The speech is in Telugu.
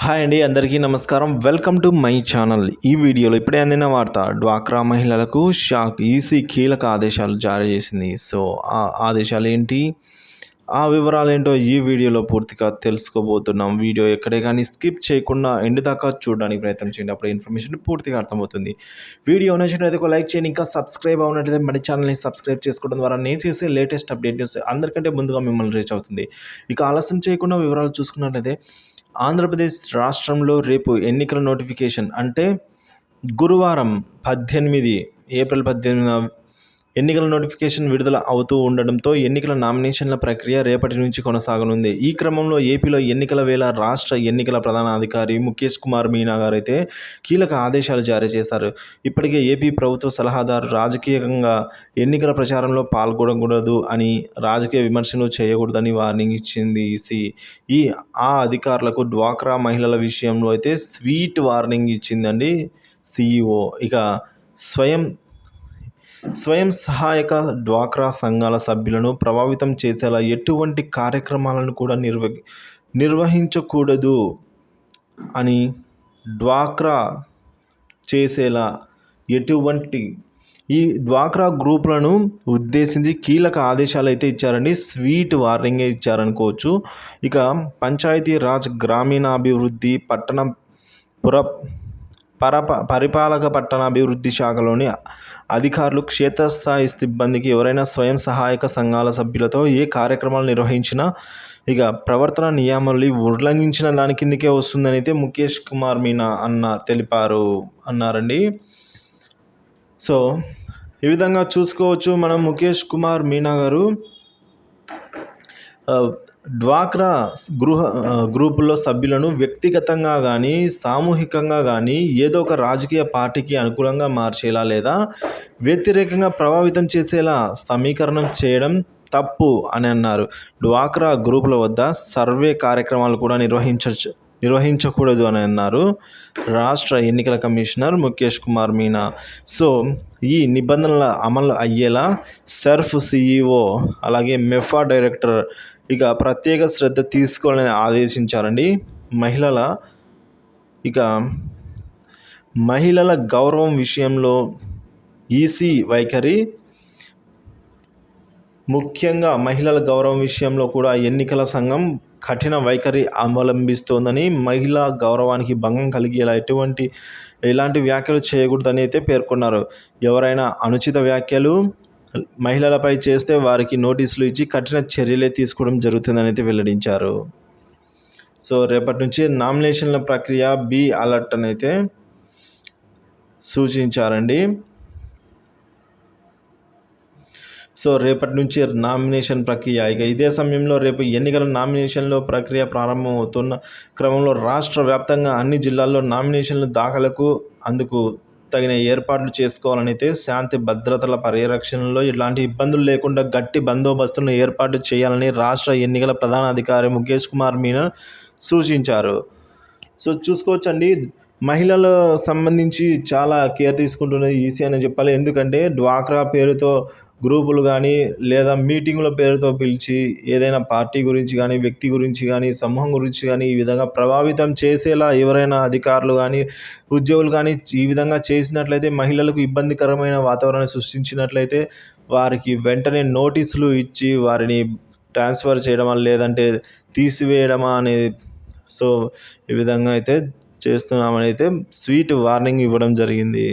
హాయ్ అండి, అందరికీ నమస్కారం. Welcome to my channel. ఈ వీడియోలో ఇప్పుడే అందిన వార్త, డ్వాక్రా మహిళలకు షాక్. ఈసీ కీలక ఆదేశాలు జారీ చేసింది. సో ఆ ఆదేశాలు ఏంటి, ఆ వివరాలు ఏంటో ఈ వీడియోలో పూర్తిగా తెలుసుకోబోతున్నాం. వీడియో ఎక్కడే కానీ స్కిప్ చేయకుండా ఎండ్ దాకా చూడడానికి ప్రయత్నం చేయండి. అప్పుడు ఇన్ఫర్మేషన్ పూర్తిగా అర్థమవుతుంది. వీడియో నచ్చినట్లయితే ఒక లైక్ చేయండి. ఇంకా సబ్స్క్రైబ్ అవునట్లయితే మన ఛానల్ని సబ్స్క్రైబ్ చేసుకోవడం ద్వారా నేను చేసే లేటెస్ట్ అప్డేట్ న్యూస్ అందరికంటే ముందుగా మిమ్మల్ని రీచ్ అవుతుంది. ఇక ఆలస్యం చేయకుండా వివరాలు చూసుకున్నట్లయితే, ఆంధ్రప్రదేశ్ రాష్ట్రంలో రేపు ఎన్నికల నోటిఫికేషన్ అంటే గురువారం ఏప్రిల్ 18 ఎన్నికల నోటిఫికేషన్ విడుదల అవుతూ ఉండడంతో ఎన్నికల నామినేషన్ల ప్రక్రియ రేపటి నుంచి కొనసాగనుంది. ఈ క్రమంలో ఏపీలో ఎన్నికల వేళ రాష్ట్ర ఎన్నికల ప్రధాన అధికారి ముఖేష్ కుమార్ మీనా గారు అయితే కీలక ఆదేశాలు జారీ చేశారు. ఇప్పటికే ఏపీ ప్రభుత్వ సలహాదారు రాజకీయంగా ఎన్నికల ప్రచారంలో పాల్గొనకూడదు అని, రాజకీయ విమర్శలు చేయకూడదని వార్నింగ్ ఇచ్చింది ఈసీ. ఆ అధికారులకు డ్వాక్రా మహిళల విషయంలో అయితే స్వీట్ వార్నింగ్ ఇచ్చిందండి సీఈఓ. ఇక స్వయం సహాయక డ్వాక్రా సంఘాల సభ్యులను ప్రభావితం చేసేలా ఎటువంటి కార్యక్రమాలను కూడా నిర్వహించకూడదు అని, డ్వాక్రా చేసేలా ఈ డ్వాక్రా గ్రూపులను ఉద్దేశించి కీలక ఆదేశాలు అయితే ఇచ్చారండి. స్వీట్ వార్నింగే ఇచ్చారనుకోవచ్చు. ఇక పంచాయతీ రాజ్, గ్రామీణాభివృద్ధి, పరిపాలక పట్టణాభివృద్ధి శాఖలోని అధికారులు క్షేత్రస్థాయి సిబ్బందికి ఎవరైనా స్వయం సహాయక సంఘాల సభ్యులతో ఏ కార్యక్రమాలు నిర్వహించినా ఇక ప్రవర్తన నియమావళి ఉల్లంఘించిన దాని కిందకే వస్తుందని అయితే ముఖేష్ కుమార్ మీనా అన్నారండి. సో ఈ విధంగా చూసుకోవచ్చు మనం. ముఖేష్ కుమార్ మీనా గారు డ్వాక్రా గ్రూపుల్లో సభ్యులను వ్యక్తిగతంగా కానీ సామూహికంగా కానీ ఏదో ఒక రాజకీయ పార్టీకి అనుకూలంగా మార్చేలా లేదా వ్యతిరేకంగా ప్రభావితం చేసేలా సమీకరణం చేయడం తప్పు అని అన్నారు. డ్వాక్రా గ్రూపుల వద్ద సర్వే కార్యక్రమాలు కూడా నిర్వహించకూడదు అని అన్నారు రాష్ట్ర ఎన్నికల కమిషనర్ ముఖేష్ కుమార్ మీనా. సో ఈ నిబంధనల అమలు అయ్యేలా సర్ఫ్ సిఈఓ అలాగే మెఫా డైరెక్టర్ ఇక ప్రత్యేక శ్రద్ధ తీసుకోవాలని ఆదేశించారండి. మహిళల గౌరవం విషయంలో ఈసీ వైఖరి, ముఖ్యంగా మహిళల గౌరవం విషయంలో కూడా ఎన్నికల సంఘం కఠిన వైఖరి అవలంబిస్తోందని, మహిళా గౌరవానికి భంగం కలిగేలా ఎలాంటి వ్యాఖ్యలు చేయకూడదని అయితే పేర్కొన్నారు. ఎవరైనా అనుచిత వ్యాఖ్యలు మహిళలపై చేస్తే వారికి నోటీసులు ఇచ్చి కఠిన చర్యలే తీసుకోవడం జరుగుతుందని అయితే వెల్లడించారు. సో రేపటి నుంచి నామినేషన్ల ప్రక్రియ బి అలర్ట్ అని అయితే సూచించారండి. సో రేపటి నుంచి నామినేషన్ ప్రక్రియ. ఇక ఇదే సమయంలో రేపు ఎన్నికల నామినేషన్లో ప్రక్రియ ప్రారంభమవుతున్న క్రమంలో రాష్ట్ర వ్యాప్తంగా అన్ని జిల్లాల్లో నామినేషన్ల దాఖలకు అందుకు తగిన ఏర్పాట్లు చేసుకోవాలని అయితే, శాంతి భద్రతల పరిరక్షణలో ఎలాంటి ఇబ్బందులు లేకుండా గట్టి బందోబస్తును ఏర్పాటు చేయాలని రాష్ట్ర ఎన్నికల ప్రధాన అధికారి ముఖేష్ కుమార్ మీనా సూచించారు. సో చూసుకోవచ్చండి, మహిళల సంబంధించి చాలా కేర్ తీసుకుంటున్నది ఈసీ అని చెప్పాలి. ఎందుకంటే డ్వాక్రా పేరుతో గ్రూపులు కానీ లేదా మీటింగుల పేరుతో పిలిచి ఏదైనా పార్టీ గురించి కానీ, వ్యక్తి గురించి కానీ, సమూహం గురించి కానీ ఈ విధంగా ప్రభావితం చేసేలా ఎవరైనా అధికారులు కానీ, ఉద్యోగులు కానీ ఈ విధంగా చేసినట్లయితే, మహిళలకు ఇబ్బందికరమైన వాతావరణాన్ని సృష్టించినట్లయితే వారికి వెంటనే నోటీసులు ఇచ్చి వారిని ట్రాన్స్ఫర్ చేయడమా లేదంటే తీసివేయడమా అనేది, సో ఈ విధంగా అయితే చేస్తున్నామని అయితే స్వీట్ వార్నింగ్ ఇవ్వడం జరిగింది.